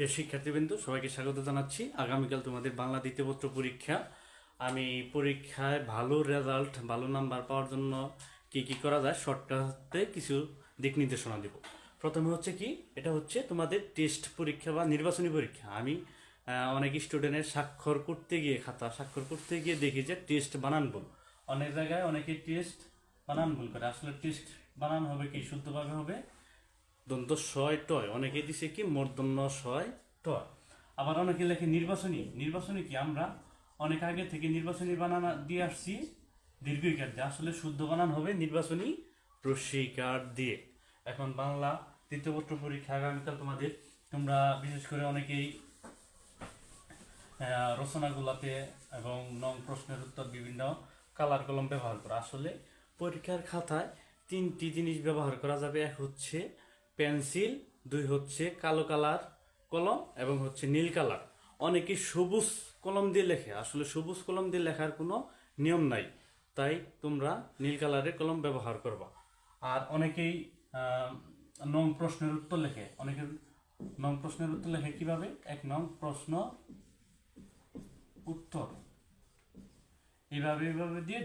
প্রিয় শিক্ষার্থীবৃন্দ, সবাইকে স্বাগত জানাচ্ছি। আগামীকাল তোমাদের বাংলা দ্বিতীয় পত্র পরীক্ষা। আমি পরীক্ষায় ভালো রেজাল্ট, ভালো নাম্বার পাওয়ার জন্য কি কি করা যায় শর্টকাটে কিছু দিক নির্দেশনা দেব। প্রথমে হচ্ছে কি, এটা হচ্ছে তোমাদের টেস্ট পরীক্ষা বা নির্বাচনী পরীক্ষা। আমি অনেক স্টুডেন্টের স্বাক্ষর করতে গিয়ে, খাতা স্বাক্ষর করতে গিয়ে দেখি যে টেস্ট বানান ভুল। অনেক জায়গায় অনেকে টেস্ট বানান ভুল করে। আসলে টেস্ট বানান হবে কি, শুদ্ধভাবে হবে দন্ত ছয় টয়, অনেকে দিছে কি মূর্ধন্য ছয় টয়। আবার অনেকে লেখে নির্বাচনী। নির্বাচনী কি, আমরা অনেক আগে থেকে নির্বাচনী বানান দিয়ে আসছি দীর্ঘইকার দিয়ে। আসলে শুদ্ধ বানান হবে নির্বাচনী রস্যইকার দিয়ে। এখন বাংলা তৃতীয় পত্র পরীক্ষা আগামীকাল তোমাদের, তোমরা বিশেষ করে অনেকেই রচনাগুলাতে এবং নং প্রশ্নের উত্তর বিভিন্ন কালার কলম ব্যবহার করা। আসলে পরীক্ষার খাতায় তিনটি জিনিস ব্যবহার করা যাবে। এক হচ্ছে পেন্সিল, দুই হচ্ছে কালো কালার কলম, এবং হচ্ছে নীল কালার। অনেকে সবুজ কলম দিয়ে লেখে। আসলে সবুজ কলম দিয়ে লেখার কোনো নিয়ম নাই, তাই তোমরা নীল কালারের কলম ব্যবহার করবা। আর অনেকেই নং প্রশ্নের উত্তর লেখে। অনেকের নং প্রশ্নের উত্তর লেখে কিভাবে, এক নং প্রশ্ন উত্তর, এইভাবে এইভাবে দিয়ে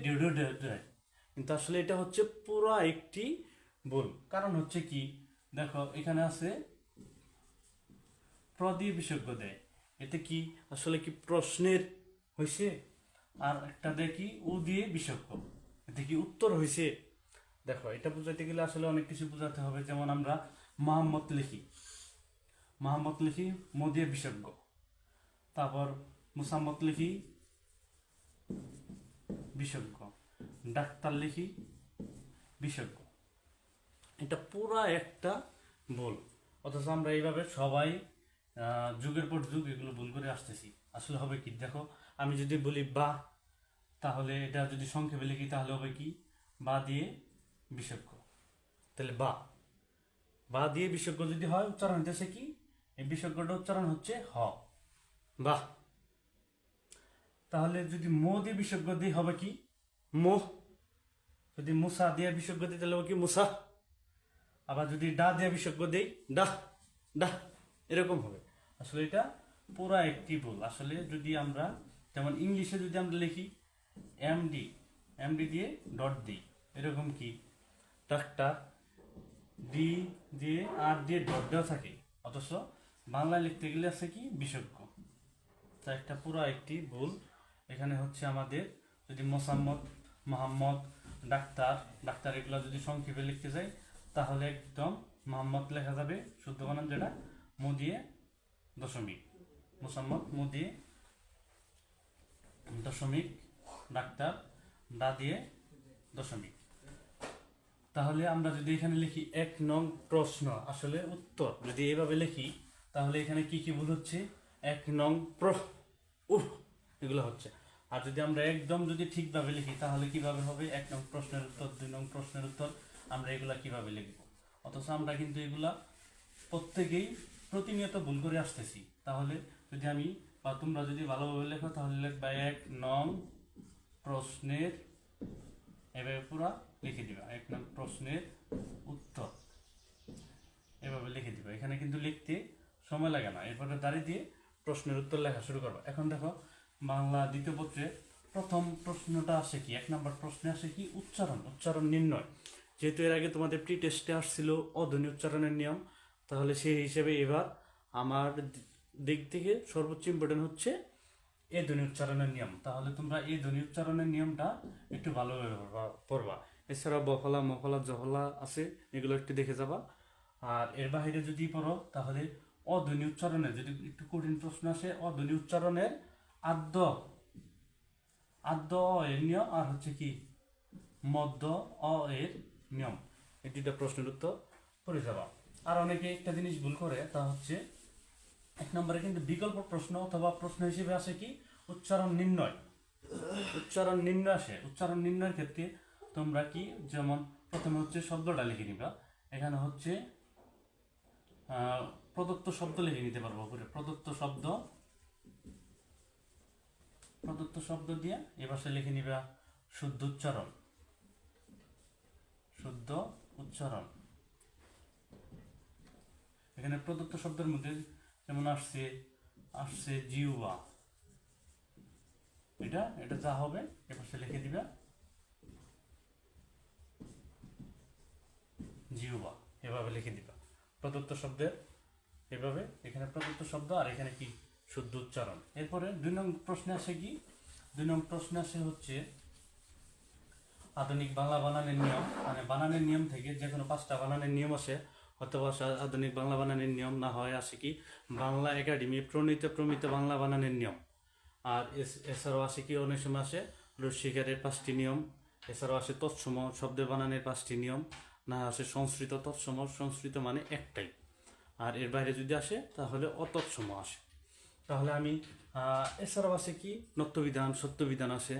দেয়। কিন্তু আসলে এটা হচ্ছে পুরো একটি ভুল। কারণ হচ্ছে কি, দেখো এখানে আছে প্র দিয়ে বিসর্গ দেয়, এতে কি আসলে কি প্রশ্নের হয়েছে? আর একটা দেখি উ দিয়ে বিসর্গ, এতে কি উত্তর হয়েছে? দেখো এটা বুঝাইতে গেলে আসলে অনেক কিছু বোঝাতে হবে। যেমন আমরা মোহাম্মদ লিখি, মোহাম্মদ লিখি ম দিয়ে বিসর্গ। তারপর মুসাম্মদ লিখি বিসর্গ, ডাক্তার লিখি বিসর্গ। এটা পুরা একটা ভুল। অথচ আমরা এইভাবে সবাই যুগের পর যুগ এগুলো ভুল করে আসতেছি। আসলে হবে কি, দেখো আমি যদি বলি বা, তাহলে এটা যদি সংক্ষেপে লিখি তাহলে হবে কি, বা দিয়ে বিসর্গ। তাহলে বা, বা দিয়ে বিসর্গ যদি হয়, উচ্চারণ হইতেছে কি, এই বিসর্গটা উচ্চারণ হচ্ছে হ, বাহ। তাহলে যদি মো দিয়ে বিসর্গ দিই হবে কি, মোহ। যদি মুসা দিয়ে বিসর্গ দিই তাহলে হবে কি, মুসা। আবার যদি ডা দিয়ে বিসর্গ দিই, ডাহ ডাহ, এরকম হবে। আসলে এটা পুরা একটি ভুল। আসলে যদি আমরা, যেমন ইংলিশে যদি আমরা লিখি এমডি, এমডি দিয়ে ডট দিই, এরকম কি ডাক্তার, ডি দিয়ে আর দিয়ে ডট দেওয়া থাকে। অথচ বাংলায় লিখতে গেলে আছে কি বিসর্গ। তা একটা পুরা একটি ভুল এখানে হচ্ছে আমাদের। যদি মোসাম্মদ, মোহাম্মদ, ডাক্তার, ডাক্তার এগুলো যদি সংক্ষেপে লিখতে যাই তাহলে একদম মোহাম্মদ লেখা যাবে শুদ্ধ বানান যেটা, মু দিয়ে দশমিক, মোসাম্মদ মু দিয়ে দশমিক, ডাক্তার ডা দিয়ে দশমিক। তাহলে আমরা যদি এখানে লিখি এক নং প্রশ্ন, আসলে উত্তর যদি এইভাবে লিখি তাহলে এখানে কি কি ভুল হচ্ছে, এক নং এগুলো হচ্ছে। আর যদি আমরা একদম যদি ঠিকভাবে লিখি তাহলে কিভাবে হবে, এক নং প্রশ্নের উত্তর, দুই নং প্রশ্নের উত্তর, আমরা এগুলা কিভাবে লিখবো? অথচ আমরা কিন্তু এগুলা প্রত্যেকেই প্রতিনিয়ত ভুল করে আসতেছি। তাহলে যদি আমি বা তোমরা যদি ভালোভাবে লেখো তাহলে লিখবা এক নং প্রশ্নের, এভাবে পুরা লিখে দিবা, এক নং প্রশ্নের উত্তর, এভাবে লিখে দিবা। এখানে কিন্তু লিখতে সময় লাগে না। এরপরে দাঁড়িয়ে দিয়ে প্রশ্নের উত্তর লেখা শুরু করবা। এখন দেখো বাংলা দ্বিতীয় পত্রে প্রথম প্রশ্নটা আসে কি, এক নম্বর প্রশ্নে আসে কি উচ্চারণ, উচ্চারণ নির্ণয়। যেহেতু এর আগে তোমাদের প্রি টেস্টে আসছিল অধ্বনি উচ্চারণের নিয়ম, তাহলে সেই হিসেবে এবার আমার দিক থেকে সর্বোচ্চ ইম্পর্টেন্ট হচ্ছে এই ধ্বনি উচ্চারণের নিয়ম। তাহলে তোমরা এই ধ্বনি উচ্চারণের নিয়মটা একটু ভালোভাবে পড়বা। এছাড়া বফলা, মফলা, জহলা আছে, এগুলো একটু দেখে যাবা। আর এর বাইরে যদি পড়ো তাহলে অধ্বনি উচ্চারণের যদি একটু কঠিন প্রশ্ন আসে, অধ্বনি উচ্চারণের আদ্য, আদ্য অ এর নিয়ম, আর হচ্ছে কি মধ্য অ এর নিয়ম, এই দুইটা প্রশ্নের উত্তর পড়ে যাবা। আর অনেকে একটা জিনিস ভুল করে, তা হচ্ছে এক নম্বরে কিন্তু বিকল্প প্রশ্ন অথবা প্রশ্ন হিসেবে আসে কি উচ্চারণ নির্ণয়। উচ্চারণ নির্ণয় আসে। উচ্চারণ নির্ণয়ের ক্ষেত্রে তোমরা কি, যেমন প্রথমে হচ্ছে শব্দটা লিখে নিবা। এখানে হচ্ছে প্রদত্ত শব্দ লিখে নিতে পারবো উপরে, প্রদত্ত শব্দ, প্রদত্ত শব্দ দিয়ে এ পাশে লিখে নিবা শুদ্ধ উচ্চারণ, শুদ্ধ উচ্চারণ। এখানে প্রদত্ত শব্দের মধ্যে যেমন আসছে আসছে জিহ্বা, এটা এটা যা হবে এপাশে লিখে দিবা জিহ্বা, এভাবে লিখে দিবা প্রদত্ত শব্দের, এভাবে এখানে প্রদত্ত শব্দ আর এখানে কি শুদ্ধ উচ্চারণ। এরপরে 2 নং প্রশ্নে আসে কি, 2 নং প্রশ্নে আসে হচ্ছে আধুনিক বাংলা বানানের নিয়ম, মানে বানানের নিয়ম থেকে যে কোনো 5টা বানানের নিয়ম আসে, অথবা আধুনিক বাংলা বানানের নিয়ম, না হয় আসে কি বাংলা একাডেমি প্রমিত বাংলা বানানের নিয়ম। আর এছাড়াও আসে কি অনেক সময় আসে রস্বীকারের 5টি নিয়ম, এছাড়াও আসে তৎসম শব্দের বানানের 5টি নিয়ম, না আসে সংস্কৃত তৎসম, সংস্কৃত মানে একটাই। আর এর বাইরে যদি আসে তাহলে অতৎসম আসে। তাহলে আমি এছাড়াও আছে কি নত্যবিধান সত্যবিধান আসে।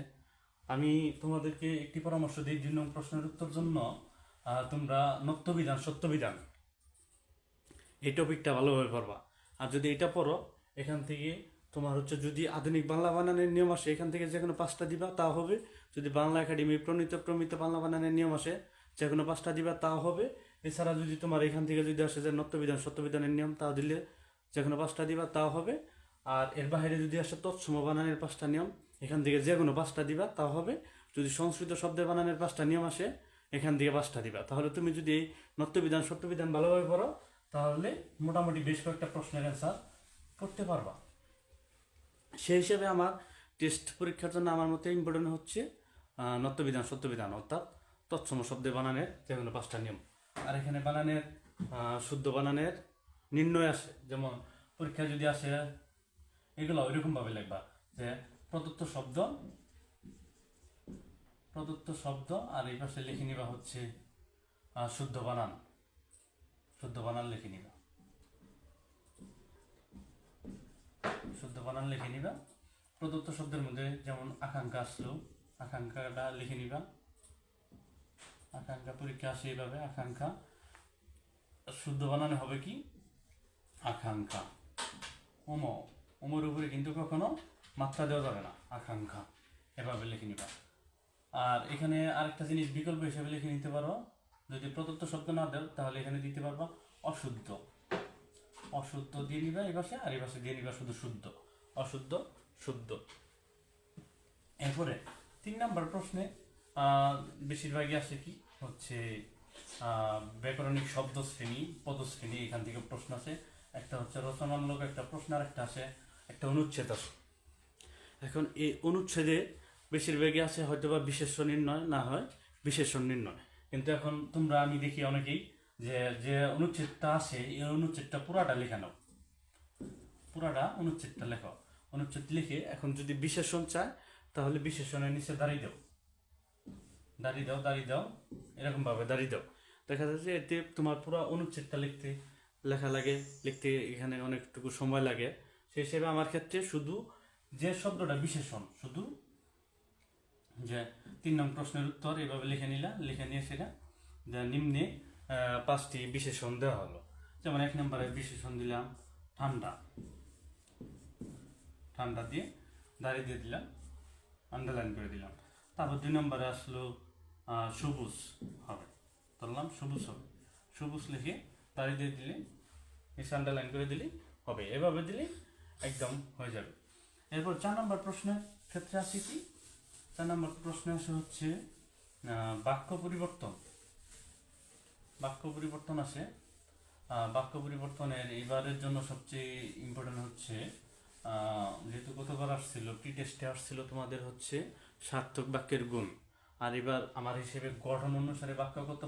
আমি তোমাদেরকে একটি পরামর্শ দিই, 2 নং প্রশ্নের উত্তর জন্য তোমরা নত্যবিধান সত্যবিধান এই টপিকটা ভালোভাবে পড়বা। আর যদি এটা পড়ো, এখান থেকে তোমার হচ্ছে যদি আধুনিক বাংলা বানানের নিয়ম আসে এখান থেকে যে কোনো 5টা দিবা তা হবে, যদি বাংলা একাডেমি প্রমিত বাংলা বানানের নিয়ম আসে যে কোনো 5টা দিবা তা হবে। এছাড়া যদি তোমার এখান থেকে যদি আসে যে নত্যবিধান সত্যবিধানের নিয়ম, তা দিলে যে কোনো 5টা দিবা তা হবে। আর এর বাইরে যদি আসে তৎসম বানানের 5টা নিয়ম, এখান থেকে যে কোনো 5টা দিবা তা হবে। যদি সংস্কৃত শব্দের বানানের 5টা নিয়ম আসে এখান থেকে 5টা দিবা। তাহলে তুমি যদি এই নত্যবিধান সত্যবিধান ভালোভাবে পড়ো তাহলে মোটামুটি বেশ কয়েকটা প্রশ্নের অ্যান্সার করতে পারবা। সেই হিসেবে আমার টেস্ট পরীক্ষার জন্য আমার মতে ইম্পর্টেন্ট হচ্ছে নত্যবিধান সত্যবিধান, অর্থাৎ তৎসম শব্দের বানানের যে কোনো 5টা নিয়ম। আর এখানে বানানের শুদ্ধ বানানের নির্ণয় আসে, যেমন পরীক্ষায় যদি আসে এগুলো ওইরকমভাবে লিখবা যে প্রদত্ত শব্দ আর এই পাশে লিখে নিবা হচ্ছে শুদ্ধ বানান লিখে নিবা, শুদ্ধ বানান লিখে নিবা। প্রদত্ত শব্দের মধ্যে যেমন আকাঙ্ক্ষা আসলো, আকাঙ্ক্ষাটা লিখে নিবা, আকাঙ্ক্ষা পরীক্ষা আসে এইভাবে, আকাঙ্ক্ষা শুদ্ধ বানানে হবে কি আকাঙ্ক্ষা। ওমর উপরে কিন্তু কখনো মাত্রা দেওয়া যাবে না, আকাঙ্ক্ষা এভাবে লিখে নিবা। আর এখানে আরেকটা জিনিস বিকল্প হিসেবে লিখে নিতে পারো, যদি প্রদত্ত শব্দ না দেও তাহলে এখানে দিতে পারবা অশুদ্ধ দিয়ে নিবা এই পাশে, আর এই পাশে দিয়ে নিবা শুধু শুদ্ধ, অশুদ্ধ শুদ্ধ। এরপরে 3 নম্বর প্রশ্নে বেশিরভাগই আসে কি হচ্ছে ব্যাকরণিক শব্দ শ্রেণী পদশ্রেণী, এখান থেকে প্রশ্ন আছে। একটা হচ্ছে রচনামূলক একটা প্রশ্ন, আর একটা আছে একটা অনুচ্ছেদ আছে। এখন এই অনুচ্ছেদে বেশিরভাগই আছে হয়তোবা বিশেষ্য নির্ণয়, না হয় বিশেষণ নির্ণয়। কিন্তু এখন তোমরা আমি দেখি অনেকেই যে অনুচ্ছেদটা আছে এই অনুচ্ছেদটা পুরাটা লেখা নাও, পুরাটা অনুচ্ছেদটা লেখো। অনুচ্ছেদ লিখে এখন যদি বিশেষণ চায় তাহলে বিশেষণের নিচে দাঁড়িয়ে দাও এরকম ভাবে দাঁড়িয়ে দাও। দেখা যাচ্ছে এতে তোমার পুরো অনুচ্ছেদটা লিখতে এখানে অনেকটুকু সময় লাগে। সেই হিসেবে আমার ক্ষেত্রে শুধু যে শব্দটা বিশেষণ, শুধু যে 3 নং প্রশ্নের উত্তর এইভাবে লিখে নিয়ে সেটা নিম্নে 5টি বিশেষণ দেওয়া হলো। যেমন 1 নম্বরে বিশেষণ দিলাম ঠান্ডা দিয়ে দাঁড়িয়ে দিয়ে দিলাম, আন্ডারলাইন করে দিলাম। তারপর 2 নম্বরে আসলো সবুজ হবে, ধরলাম সবুজ হবে, সবুজ লিখে দাঁড়িয়ে দিয়ে দিলে নিচে আন্ডারলাইন করে দিলেই হবে, এভাবে দিলে একদম হয়ে যাবে। এরপর 4 নম্বর প্রশ্নের ক্ষেত্রে আসি কি, 4 নম্বর প্রশ্নে আসে হচ্ছে বাক্য পরিবর্তন আসে। বাক্য পরিবর্তনের এবারের জন্য সবচেয়ে ইম্পর্টেন্ট হচ্ছে যেহেতু গতবার আসছিল প্রি টেস্টে আসছিল তোমাদের হচ্ছে সার্থক বাক্যের গুণ। আর এবার আমার হিসেবে গঠন অনুসারে বাক্য কত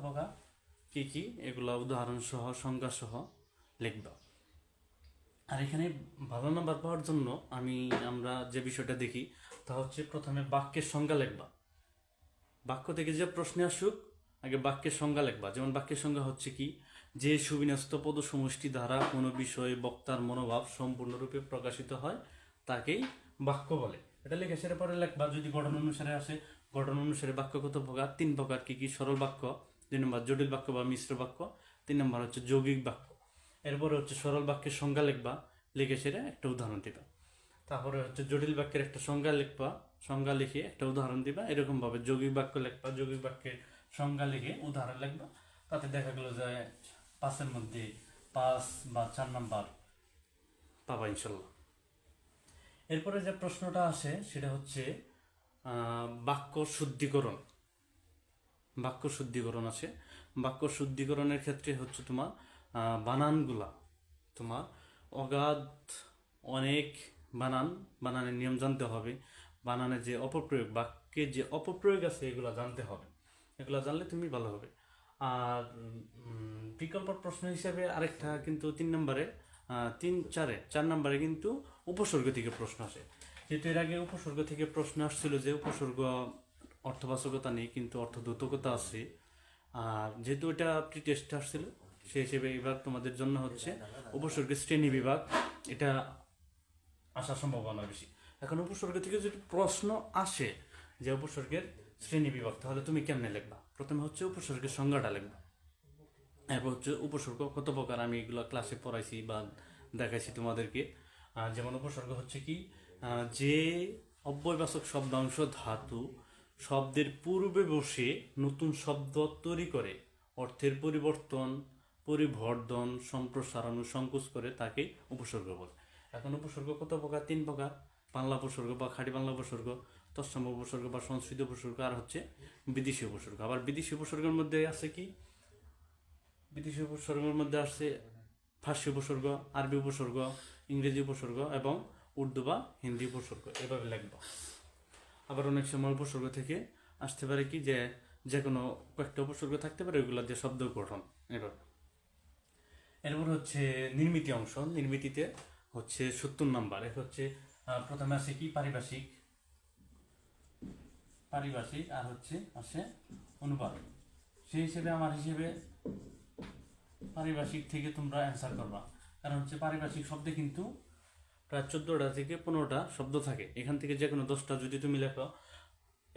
প্রকার, কি কি এগুলা উদাহরণ সহ সংজ্ঞা সহ লিখবা। আর এখানে ভালো নাম্বার পাওয়ার জন্য আমরা যে বিষয়টা দেখি তা হচ্ছে প্রথমে বাক্যের সংজ্ঞা লিখবা। বাক্য থেকে যে প্রশ্নে আসুক আগে বাক্যের সংজ্ঞা লিখবা। যেমন বাক্যের সংজ্ঞা হচ্ছে কি, যে সুবিন্যস্ত পদ সমষ্টি দ্বারা কোনো বিষয়ে বক্তার মনোভাব সম্পূর্ণরূপে প্রকাশিত হয় তাকেই বাক্য বলে। এটা লিখে সেটা পরে লিখবা। যদি গঠন অনুসারে আসে, গঠন অনুসারে বাক্য কত প্রকার, 3 প্রকার। কি কি? সরল বাক্য, 2 নম্বর জটিল বাক্য বা মিশ্র বাক্য, 3 নম্বর হচ্ছে যৌগিক বাক্য। এরপরে হচ্ছে সরল বাক্যের সংজ্ঞা লিখবা, লিখে সেটা একটা উদাহরণ দিবা। তারপরে হচ্ছে জটিল বাক্যের একটা সংজ্ঞা লিখবা, সংজ্ঞা লিখে একটা উদাহরণ দিবা। এরকম ভাবে যৌগিক বাক্য লিখবা, যৌগিক বাক্যের সংজ্ঞা লিখে উদাহরণ লিখবা। তাতে দেখা গেল যে 5-এর মধ্যে 5 বা 4 নাম্বার পাবা ইনশাল্লাহ। এরপরে যে প্রশ্নটা আসে সেটা হচ্ছে বাক্য শুদ্ধিকরণ। বাক্য শুদ্ধিকরণ আছে। বাক্য শুদ্ধিকরণের ক্ষেত্রে হচ্ছে তোমার বানানগুলা তোমার অগাধ অনেক বানানের নিয়ম জানতে হবে। বানানের যে অপপ্রয়োগ, বাক্যে যে অপপ্রয়োগ আছে এগুলা জানতে হবে। এগুলা জানলে তুমি ভালো হবে। আর বিকল্প প্রশ্ন হিসেবে আরেকটা কিন্তু 3 নম্বরে 4 নম্বরে কিন্তু উপসর্গ থেকে প্রশ্ন আসে। যেহেতু এর আগে উপসর্গ থেকে প্রশ্ন আসছিল যে উপসর্গ অর্থবাচকতা নেই কিন্তু অর্থদ্যোতকতা আছে, আর যেহেতু এটা প্রি টেস্টে আসছিল সেই হিসেবে এবার তোমাদের জন্য হচ্ছে উপসর্গের শ্রেণী বিভাগ এটা আসার সম্ভাবনা বেশি। এখন উপসর্গ থেকে যদি প্রশ্ন আসে যে উপসর্গের শ্রেণী বিভাগ, তাহলে তুমি কেমনে লিখবা? প্রথমে হচ্ছে উপসর্গের সংজ্ঞাটা লিখবা, এরপর হচ্ছে উপসর্গ কত প্রকার, আমি এগুলো ক্লাসে পড়াইছি বা দেখাইছি তোমাদেরকে। যেমন উপসর্গ হচ্ছে কি, যে অব্যয়বাচক শব্দাংশ ধাতু শব্দের পূর্বে বসে নতুন শব্দ তৈরি করে অর্থের পরিবর্তন, পরিবর্ধন, সম্প্রসারণ ও সংকোচ করে তাকে উপসর্গ বলে। এখন উপসর্গ কত প্রকার? 3 প্রকার। বাংলা উপসর্গ বা খাঁটি বাংলা উপসর্গ, তৎসম উপসর্গ বা সংস্কৃত উপসর্গ, আর হচ্ছে বিদেশি উপসর্গ। আবার বিদেশি উপসর্গের মধ্যে আছে কি, বিদেশি উপসর্গের মধ্যে আসছে ফার্সি উপসর্গ, আরবি উপসর্গ, ইংরেজি উপসর্গ এবং উর্দু বা হিন্দি উপসর্গ, এভাবে লিখব। আবার অনেক সময় উপসর্গ থেকে আসতে পারে কি যে কোনো কয়েকটা উপসর্গ থাকতে পারে, ওইগুলো দিয়ে শব্দ গঠন এভাবে। এরপর হচ্ছে নির্মিতি অংশ। নির্মিতিতে হচ্ছে 70 নাম্বার। এর হচ্ছে প্রথমে আসে কি পারিভাষিক, আর হচ্ছে আসে অনুবাদ। সেই হিসেবে আমার হিসেবে পারিভাষিক থেকে তোমরা অ্যান্সার করবা, কারণ হচ্ছে পারিভাষিক শব্দে কিন্তু প্রায় 14টা থেকে 15টা শব্দ থাকে। এখান থেকে যে কোনো 10টা যদি তুমি লেখো,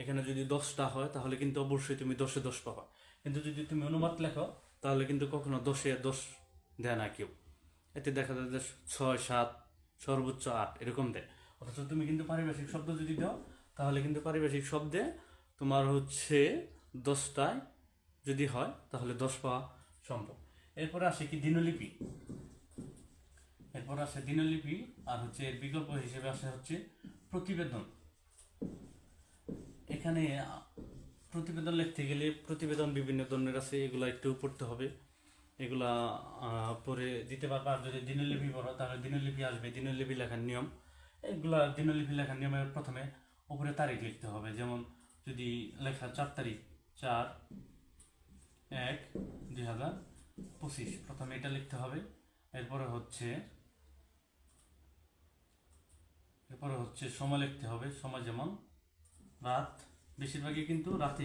এখানে যদি 10টা হয় তাহলে কিন্তু অবশ্যই তুমি 10-এ 10 পাবা। কিন্তু যদি তুমি অনুবাদ লেখো তাহলে কিন্তু কখনো 10-এ 10 দেয় না কেউ। এতে দেখা যায় যে 6, 7, সর্বোচ্চ 8 এরকম দেয়। অথচ তুমি কিন্তু পারিভাষিক শব্দ যদি দাও তাহলে কিন্তু পারিভাষিক শব্দে তোমার হচ্ছে 10টায় যদি হয় তাহলে 10 পাওয়া সম্ভব। এরপরে আসে কি দিনলিপি। আর হচ্ছে এর বিকল্প হিসেবে আসে হচ্ছে প্রতিবেদন। এখানে প্রতিবেদন লিখতে গেলে প্রতিবেদন বিভিন্ন ধরনের আছে, এগুলা একটু পড়তে হবে। এগুলা পরে দিতে পারবা। আর যদি দিনলিপি পড়ো তাহলে দিনলিপি আসবে, দিনলিপি লেখার নিয়ম। এগুলা দিনলিপি লেখার নিয়মের প্রথমে উপরে তারিখ লিখতে হবে। যেমন যদি লেখা 4 তারিখ, 4/1/2025, প্রথমে এটা লিখতে হবে। এরপরে হচ্ছে সময় লিখতে হবে। সময় যেমন রাত, বেশিরভাগই কিন্তু রাত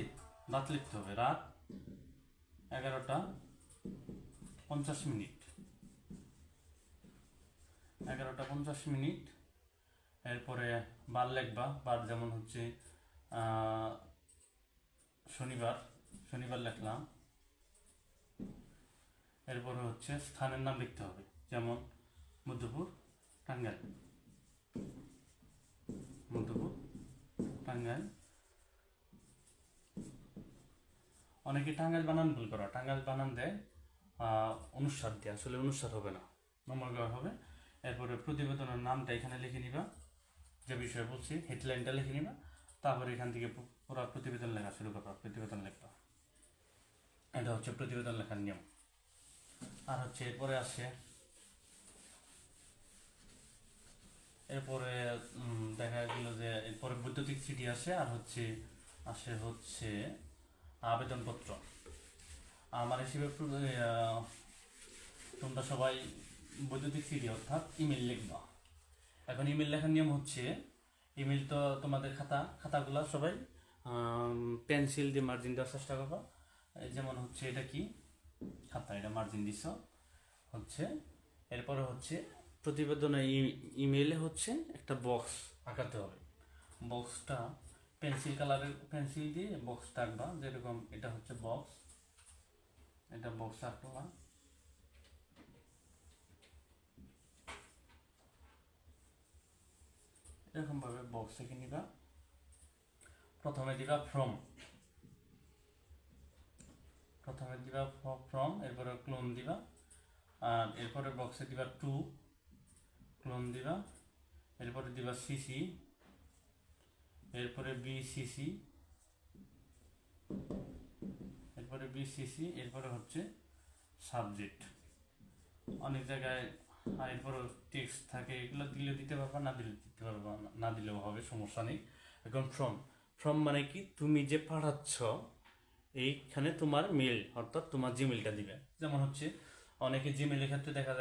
লিখতে হবে। রাত 11টা 50 মিনিট। 11টা 50 মিনিট। এরপরে বার লিখবা। বার যেমন হচ্ছে শনিবার লিখলাম। এরপরে হচ্ছে স্থানের নাম লিখতে হবে, যেমন মধ্যপুর টাঙ্গাইল। অনেকে টাঙ্গাইল বানান ভুল করা, টাঙ্গাইল বানান দেয় অনুসার দিয়ে, আসলে অনুসার হবে না, নম্বর হবে। এরপরে প্রতিবেদনের নামটা এখানে লিখে নিবা, যে বিষয়ে বলছি হেডলাইনটা লিখে নিবা। তারপরে এখান থেকে পুরো প্রতিবেদন লেখা শুরু করবা, প্রতিবেদন লিখবা। এটা হচ্ছে প্রতিবেদন লেখার নিয়ম। আর হচ্ছে এরপরে দেখা গেল যে এরপরে বৈদ্যুতিক চিঠি আসে। আর হচ্ছে আবেদনপত্র। আমার হিসেবে তোমরা সবাই বৈদ্যুতিক চিঠি অর্থাৎ ইমেল লিখবা। এখন ইমেল লেখার নিয়ম হচ্ছে, ইমেল তো তোমাদের খাতাগুলা সবাই পেন্সিল দিয়ে মার্জিন দেওয়ার চেষ্টা করবা। যেমন হচ্ছে এটা কি খাতা, এটা মার্জিন দিছ হচ্ছে। এরপরে হচ্ছে প্রতিবেদনে ইমেইলে হচ্ছে একটা বক্স আঁকাতে হবে। বক্সটা পেন্সিল দিয়ে বক্সটা আঁকবা। যেরকম এটা হচ্ছে বক্স, এটা বক্স আঁকবা। এরকম ভাবে বক্স এঁকে নিবা। প্রথমে দিবা ফ্রম, এরপরে ক্লোন দিবা। আর এরপরে বক্সে দিবা 2 ক্লোন দিবা, এরপরে দিবা সিসি, এরপরে বিসিসি, এরপরে বিসিসি, এরপরে হচ্ছে সাবজেক্ট। অনেক জায়গায় এরপরে টেক্সট থাকে, এগুলো দিলে দিতে পারবা, না দিলে দিতে পারবা, না দিলেও হবে, সমস্যা নেই। এখন ফ্রম মানে কি, তুমি যে পাঠাচ্ছ এইখানে তোমার মেল অর্থাৎ তোমার জিমেলটা দিবে। যেমন হচ্ছে অনেকে জিমেলের ক্ষেত্রে দেখা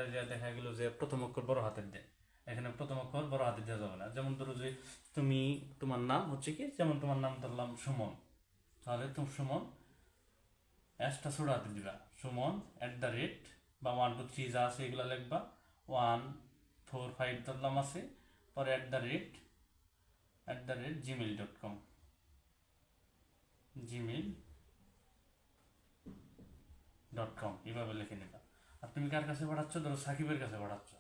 গেল যে প্রথম অক্ষর বড় হাতের দেয়, এখানে প্রথম অক্ষর বড় হাতে দেওয়া যাবে না। যেমন ধরো যে তুমি তোমার নাম হচ্ছে কি, যেমন তোমার নাম ধরলাম সুমন, তাহলে তুমি সুমন এসটা ছোট হাতে দিবা, সুমন @ বা 1 2 3 যা আছে এগুলো লিখবা, 1 4 5 ধরলাম আছে, পরে @gmail.com, gmail.com এইভাবে লিখে নিবা। আর তুমি কার কাছে পাঠাচ্ছ, ধরো সাকিবের কাছে পাঠাচ্ছ,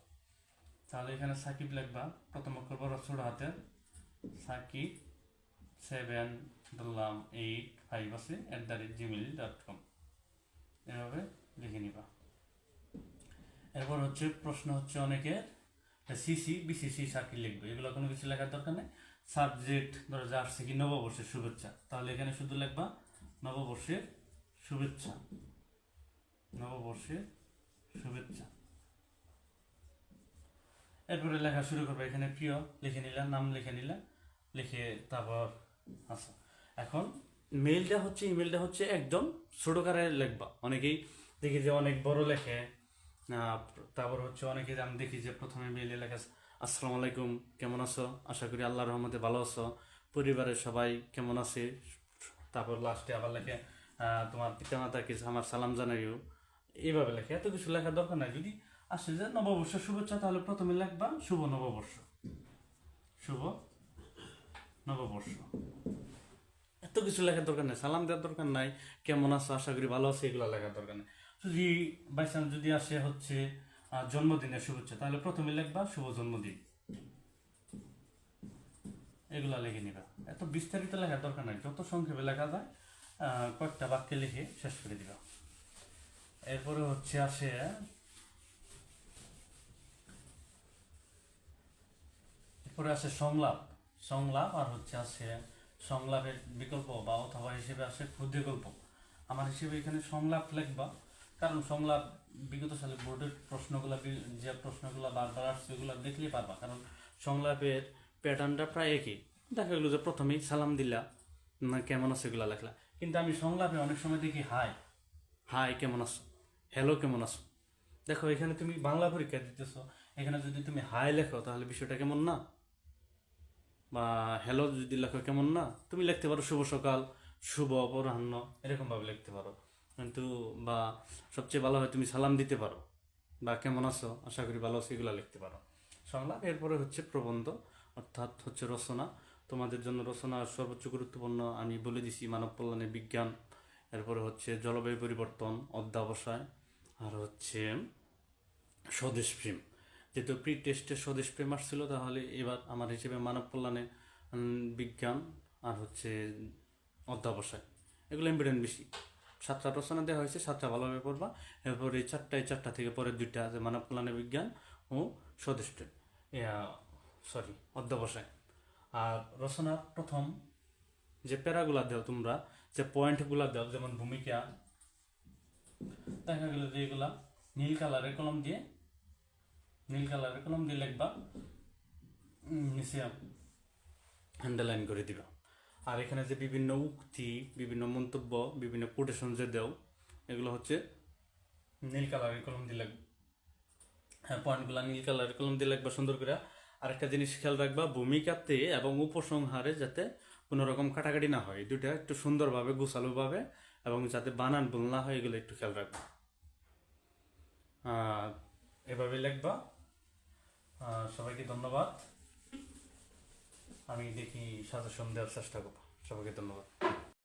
তাহলে এখানে সাকিব লিখবা, প্রথম অক্ষর বড় ছোট হাতের, সাকিব 7 ধরলাম 8 5 আছে @gmail.com, এভাবে লিখে নিবা। এরপর হচ্ছে প্রশ্ন হচ্ছে অনেকের সিসি বিসিসি সার্কেল লিখবে, এগুলো কোনো কিছু লেখার দরকার নেই। সাবজেক্ট ধরো যে আসছে কি নববর্ষের শুভেচ্ছা, তাহলে এখানে শুধু লিখবা নববর্ষের শুভেচ্ছা, নববর্ষের শুভেচ্ছা। এরপরে লেখা শুরু করবে, এখানে প্রিয় লিখে নিলাম, নাম লিখে নিলাম, লিখে তারপর আচ্ছা। এখন ইমেলটা হচ্ছে একদম ছোট করে লিখবা। অনেকেই দেখি যে অনেক বড় লেখে, তারপর হচ্ছে অনেকে আমি দেখি যে প্রথমে মেইলে লেখা আসসালামু আলাইকুম, কেমন আছো, আশা করি আল্লাহর রহমতে ভালো আছো, পরিবারের সবাই কেমন আছে, তারপর লাস্টে আবার লেখে তোমার পিতামাতাকে আমার সালাম জানাইও, এইভাবে লেখে। এত কিছু লেখার দরকার নাই। যদি আসে যে নববর্ষের শুভেচ্ছা, তাহলে প্রথমে লিখবা শুভ নববর্ষ, শুভ নববর্ষ। এত কিছু লেখার দরকার নেই, সালাম দেওয়ার দরকার নাই, কেমন আছো, আশা করি ভালো আছে, এগুলো লেখার দরকার নেই। যদি বাই চান্স যদি আসে হচ্ছে জন্মদিনের শুভেচ্ছা, তাহলে প্রথমে লিখবা শুভ জন্মদিন, এগুলা লিখে নিবা। এত বিস্তারিত লেখার দরকার নাই, যত সংক্ষেপে লেখা যায় কয়েকটা বাক্যে লিখে শেষ করে দিবা। এরপরে হচ্ছে আসে সংলাপ আর হচ্ছে আছে সংলাপের বিকল্প বা অথবা হিসেবে আসে ক্ষুদ্র গল্প। আমার হিসেবে এখানে সংলাপ লিখবা, কারণ সংলাপ বিগত সালে বোর্ডের যে প্রশ্নগুলো বারবার আসছে ওগুলো দেখলেই পারবা, কারণ সংলাপের প্যাটার্নটা প্রায় একই। দেখা গেলো যে প্রথমেই সালাম দিলা, না কেমন আছে এগুলো লেখলা, কিন্তু আমি সংলাপে অনেক সময় দেখি হাই কেমন আছো, হ্যালো কেমন আছো। দেখো এখানে তুমি বাংলা পরীক্ষা দিতেছো, এখানে যদি তুমি হাই লেখো তাহলে বিষয়টা কেমন না, বা হ্যালো যদি লেখো কেমন না। তুমি লিখতে পারো শুভ সকাল, শুভ অপরাহ্ন, এরকম ভাবে লিখতে পারো, কিন্তু বা সবচেয়ে ভালো হয় তুমি সালাম দিতে পারো, বা কেমন আছো, আশা করি ভালো আছো, এগুলো লিখতে পারো সংলাপ। এরপরে হচ্ছে প্রবন্ধ অর্থাৎ হচ্ছে রচনা। তোমাদের জন্য রচনা সর্বোচ্চ গুরুত্বপূর্ণ, আমি বলে দিছি মানব কল্যাণে বিজ্ঞান, এরপরে হচ্ছে জলবায়ু পরিবর্তন, অধ্যবসায়, আর হচ্ছে স্বদেশ প্রেম। যেহেতু প্রি টেস্টে স্বদেশ প্রেম আসছিল, তাহলে এবার আমার হিসেবে মানব কল্যাণে বিজ্ঞান আর হচ্ছে অধ্যবসায়, এগুলো ইম্পর্টেন্ট বেশি। 7টা রচনা দেওয়া হয়েছে, 7টা ভালোভাবে পড়বা। এরপর এই 4টা থেকে পরের 2টা আছে মানব কল্যাণে বিজ্ঞান ও স্বদেশ প্রেম, অধ্যবসায়। আর রচনার প্রথম যে প্যারাগুলা দাও তোমরা, যে পয়েন্টগুলা দাও, যেমন ভূমিকা, দেখা গেল যে এগুলা নীল কালারের কলম দিয়ে লিখবা, নিচে আন্ডারলাইন করে দিবা। আর এখানে যে বিভিন্ন উক্তি, বিভিন্ন মন্তব্য, বিভিন্ন কোটেশন যে দেও, এগুলো হচ্ছে নীল কালারের কলম দিয়ে লিখবা। হ্যাঁ, পয়েন্টগুলো নীল কালারের কলম দিয়ে লিখবা সুন্দর করে। আরেকটা জিনিস খেয়াল রাখবা, ভূমিকাতে এবং উপসংহারে যাতে কোনো রকম কাটাকাটি না হয়, দুটা একটু সুন্দরভাবে গোছালোভাবে, এবং যাতে বানান ভুল না হয়, এগুলো একটু খেয়াল রাখবা। এভাবে লিখবা। সবাইকে ধন্যবাদ। আমি দেখি সাজেশন দেওয়ার চেষ্টা করবো। সবাইকে ধন্যবাদ।